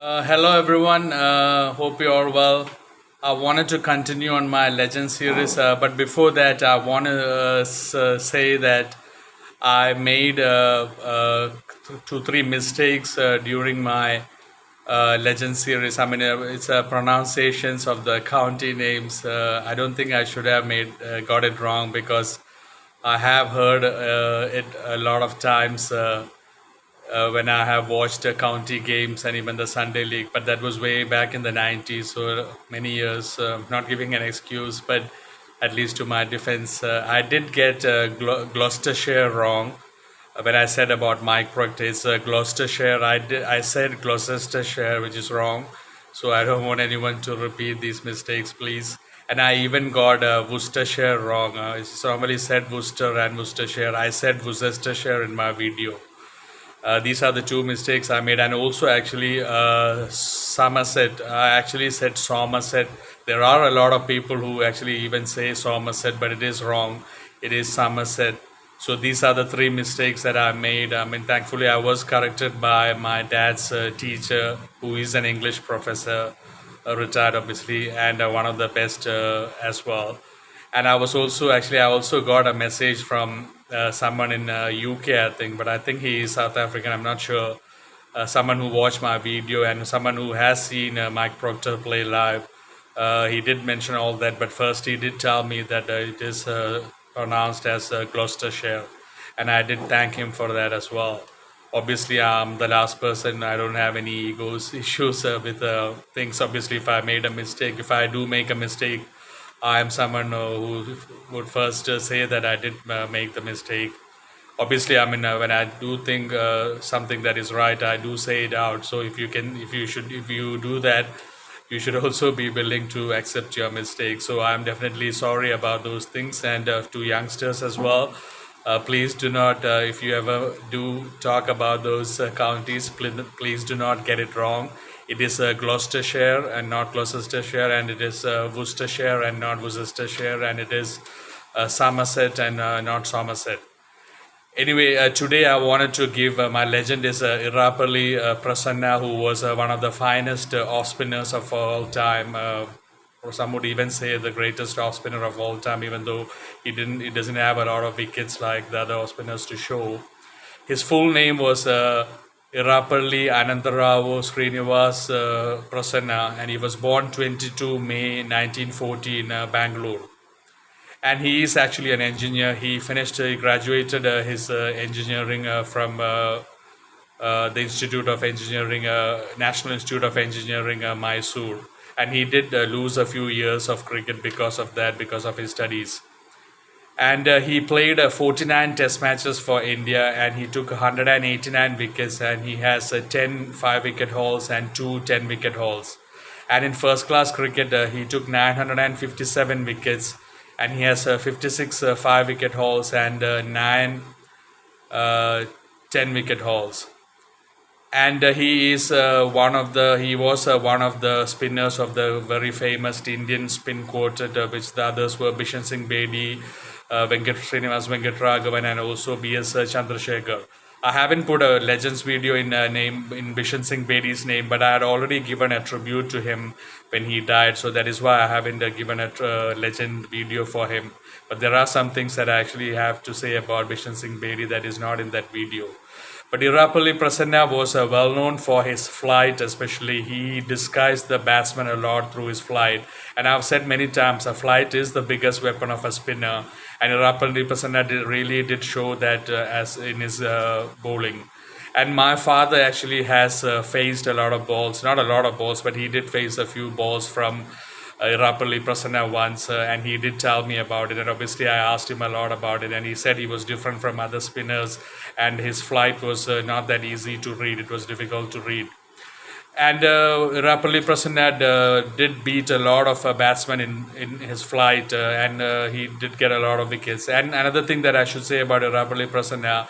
Hello everyone, hope you are well. I wanted to continue on my legend series, but before that, I want to say that I made two, three mistakes during my legend series. I mean, it's pronunciations of the county names. I don't think I should have got it wrong because I have heard it a lot of times. When I have watched the county games and even the Sunday League, but that was way back in the 90s, so many years. Not giving an excuse, but at least to my defense, I did get Gloucestershire wrong when I said about Mike Proctor's Gloucestershire. I said Gloucestershire, which is wrong. So I don't want anyone to repeat these mistakes, please. And I even got Worcestershire wrong. It's normally said Worcester and Worcestershire. I said Worcestershire in my video. These are the two mistakes I made, and also actually Somerset. I actually said Somerset. There are a lot of people who actually even say Somerset, but it is wrong. It is Somerset. So these are the three mistakes that I made. I mean, thankfully, I was corrected by my dad's teacher, who is an English professor, retired obviously, and one of the best as well. And I also got a message from someone in UK, I think, but I think he is South African. I'm not sure. Someone who watched my video and someone who has seen Mike Proctor play live. He did mention all that, but first he did tell me that it is pronounced as Gloucestershire, and I did thank him for that as well. Obviously, I'm the last person. I don't have any egos issues with things. Obviously, if I made a mistake, if I do make a mistake, I am someone who would first say that I did make the mistake. Obviously, I mean, when I do think something that is right, I do say it out. So if you do that, you should also be willing to accept your mistake. So I'm definitely sorry about those things, and to youngsters as well. Please do not, if you ever do talk about those counties, please do not get it wrong. It is Gloucestershire and not Gloucestershire, and it is Worcestershire and not Worcestershire, and it is Somerset and not Somerset. Anyway, today I wanted to give my legend is Erapalli Prasanna, who was one of the finest off-spinners of all time. Or some would even say the greatest off-spinner of all time, even though he doesn't have a lot of wickets like the other off-spinners to show. His full name was Erapalli Anantarao Srinivas Prasanna, and he was born 22 May 1940 in Bangalore. And he is actually an engineer. He graduated his engineering from the Institute of Engineering, National Institute of Engineering, Mysore. And he did lose a few years of cricket because of that, because of his studies. And he played 49 test matches for India, and he took 189 wickets, and he has 10 5-wicket hauls and two 10-wicket hauls. And in first class cricket, he took 957 wickets, and he has 56 5-wicket hauls and nine 10-wicket hauls. And he was one of the spinners of the very famous Indian spin quartet, which the others were Bishan Singh Bedi, Srinivas Venkatraghavan, and also B.S. Chandrasekhar. I haven't put a Legends video in Bishan Singh Bedi's name, but I had already given a tribute to him when he died, so that is why I haven't given a legend video for him. But there are some things that I actually have to say about Bishan Singh Bedi that is not in that video. But Erapalli Prasanna was well known for his flight, especially. He disguised the batsman a lot through his flight. And I've said many times, a flight is the biggest weapon of a spinner. And Erapalli Prasanna really did show that as in his bowling. And my father actually has faced a lot of balls, not a lot of balls, but he did face a few balls from Erapalli Prasanna once, and he did tell me about it. And obviously, I asked him a lot about it, and he said he was different from other spinners, and his flight was not that easy to read. It was difficult to read. And Erapalli Prasanna did beat a lot of batsmen in his flight, and he did get a lot of wickets. And another thing that I should say about Erapalli Prasanna,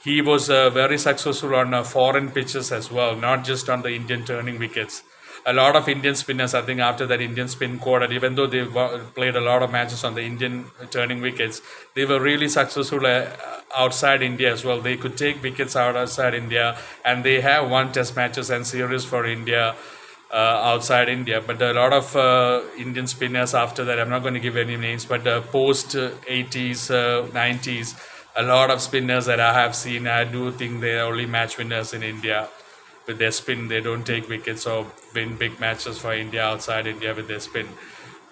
he was very successful on foreign pitches as well, not just on the Indian turning wickets. a lot of Indian spinners, I think, after that Indian spin quartet, even though they played a lot of matches on the Indian turning wickets, they were really successful outside India as well. They could take wickets outside India, and they have won test matches and series for India outside India. But a lot of Indian spinners after that, I'm not going to give any names, but post 80s, 90s, a lot of spinners that I have seen, I do think they are only match winners in India with their spin. They don't take wickets or win big matches for India outside India with their spin.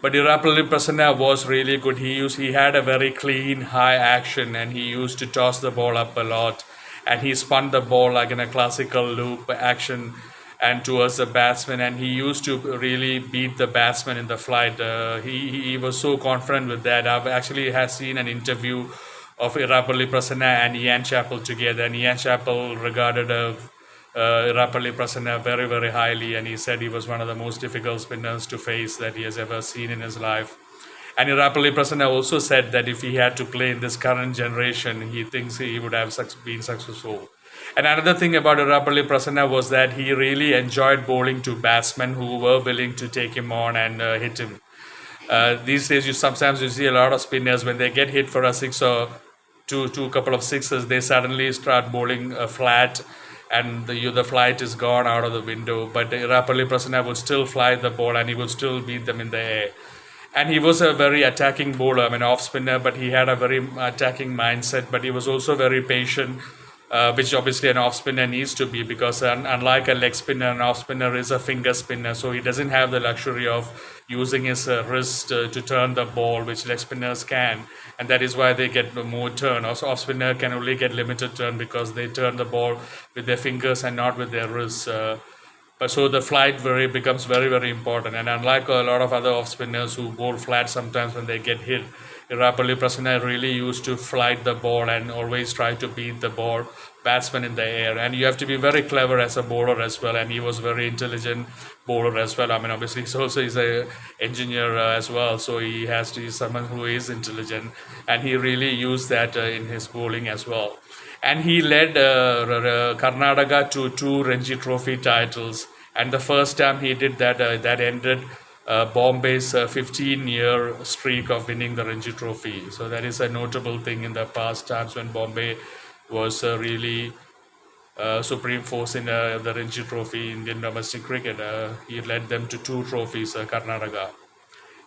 But Erapalli Prasanna was really good. He had a very clean, high action, and he used to toss the ball up a lot, and he spun the ball like in a classical loop action and towards the batsman, and he used to really beat the batsman in the flight. He was so confident with that. I've actually have seen an interview of Erapalli Prasanna and Ian Chappell together, and Ian Chappell regarded Erapalli Prasanna very, very highly, and he said he was one of the most difficult spinners to face that he has ever seen in his life. And Erapalli Prasanna also said that if he had to play in this current generation, he thinks he would have been successful. And another thing about Erapalli Prasanna was that he really enjoyed bowling to batsmen who were willing to take him on and hit him. These days, sometimes you see a lot of spinners when they get hit for a six or two couple of sixes, they suddenly start bowling flat, and the flight is gone out of the window. But Erapalli Prasanna would still fly the ball, and he would still beat them in the air. And he was a very attacking bowler, off spinner, but he had a very attacking mindset. But he was also very patient, which obviously an off spinner needs to be, because unlike a leg spinner, an off spinner is a finger spinner, so he doesn't have the luxury of using his wrist to turn the ball, which leg spinners can, and that is why they get more turn. Also, off spinner can only get limited turn because they turn the ball with their fingers and not with their wrists. But so the flight becomes very, very important. And unlike a lot of other off spinners who bowl flat sometimes when they get hit, Erapalli Prasanna really used to flight the ball and always try to beat the batsman in the air. And you have to be very clever as a bowler as well. And he was very intelligent bowler as well. Obviously he's an engineer as well, so he's someone who is intelligent, and he really used that in his bowling as well. And he led Karnataka to 2 Ranji Trophy titles. And the first time he did that, that ended Bombay's 15-year streak of winning the Ranji Trophy. So that is a notable thing in the past times when Bombay was really supreme force in the Ranji Trophy, Indian domestic cricket. He led them to 2 trophies, Karnataka.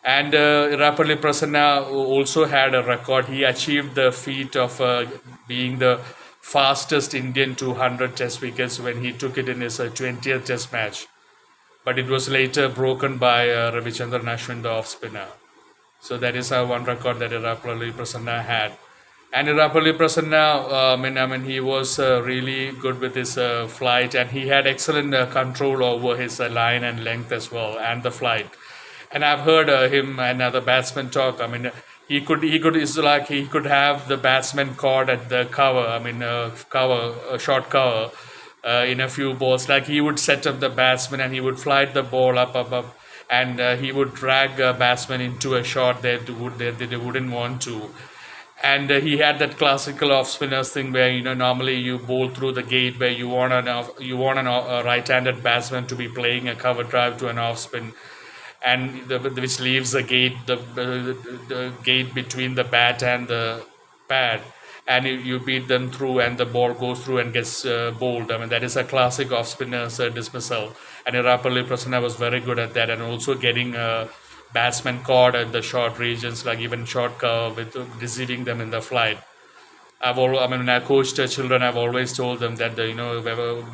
And Erapalli Prasanna also had a record. He achieved the feat of being the fastest Indian to 100 test wickets when he took it in his 20th test match. But it was later broken by Ravichandran Ashwin, the off spinner. So that is one record that Erapalli Prasanna had. And Erapalli Prasanna, he was really good with his flight, and he had excellent control over his line and length as well, and the flight. And I've heard him and other batsmen talk. He could have the batsman caught at the cover, short cover, in a few balls. Like he would set up the batsman and he would flight the ball up, and he would drag a batsman into a shot that they wouldn't want to. And he had that classical off spinners thing where normally you bowl through the gate where you want a right-handed batsman to be playing a cover drive to an off spin, and which leaves the gate between the bat and the pad, and you beat them through and the ball goes through and gets bowled. That is a classic off spinner's dismissal, and Erapalli Prasanna was very good at that, and also getting batsmen caught at the short regions, like even short cover, with deceiving them in the flight. When I coached children, I've always told them that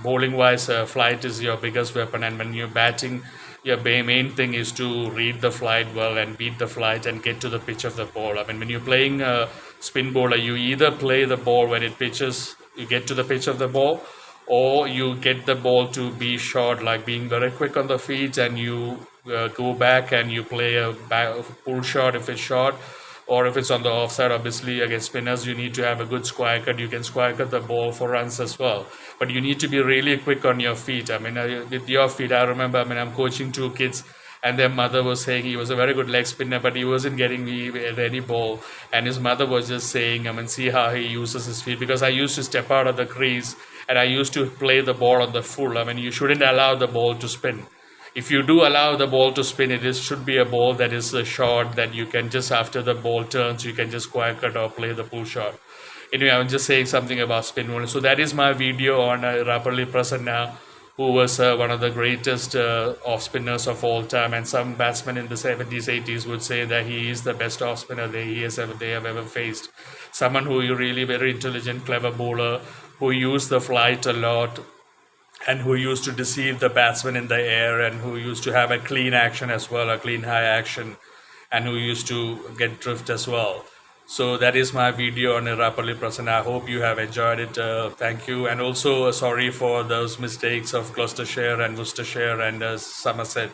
bowling wise, flight is your biggest weapon, and when you're batting, your main thing is to read the flight well and beat the flight and get to the pitch of the ball. When you're playing a spin bowler, you either play the ball when it pitches, you get to the pitch of the ball, or you get the ball to be short, like being very quick on the feet, and you go back and you play a pull shot if it's short, or if it's on the offside. Obviously against spinners you need to have a good square cut. You can square cut the ball for runs as well, but you need to be really quick on your feet. With your feet, I remember I'm coaching 2 kids, and their mother was saying he was a very good leg spinner, but he wasn't getting me at any ball, and his mother was just saying, see how he uses his feet, because I used to step out of the crease and I used to play the ball on the full. You shouldn't allow the ball to spin. if you do allow the ball to spin, should be a ball that is short, that you can just, after the ball turns, you can just quiet cut or play the pull shot. Anyway, I'm just saying something about spin bowling. So that is my video on Erapalli Prasanna, who was one of the greatest off spinners of all time, and some batsmen in the 70s, 80s would say that he is the best off spinner they have ever faced. Someone who is really very intelligent, clever bowler, who used the flight a lot, and who used to deceive the batsman in the air, and who used to have a clean action as well, a clean high action, and who used to get drift as well. So that is my video on Erapalli Prasanna. I hope you have enjoyed it. Thank you. And also sorry for those mistakes of Gloucestershire and Worcestershire and Somerset.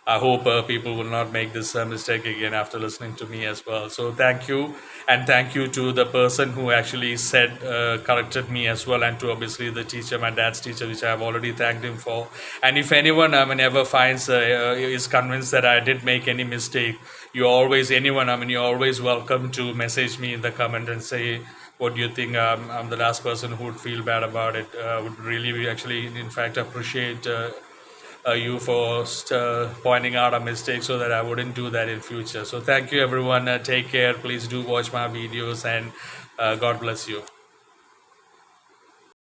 I hope people will not make this mistake again after listening to me as well. So thank you, and thank you to the person who actually said, corrected me as well, and to obviously the teacher, my dad's teacher, which I have already thanked him for. And if anyone, ever finds is convinced that I did make any mistake, you're always welcome to message me in the comment and say what do you think. I'm the last person who would feel bad about it. Would really actually, in fact, appreciate. You for pointing out a mistake so that I wouldn't do that in future. So thank you everyone. Take care. Please do watch my videos, and God bless you.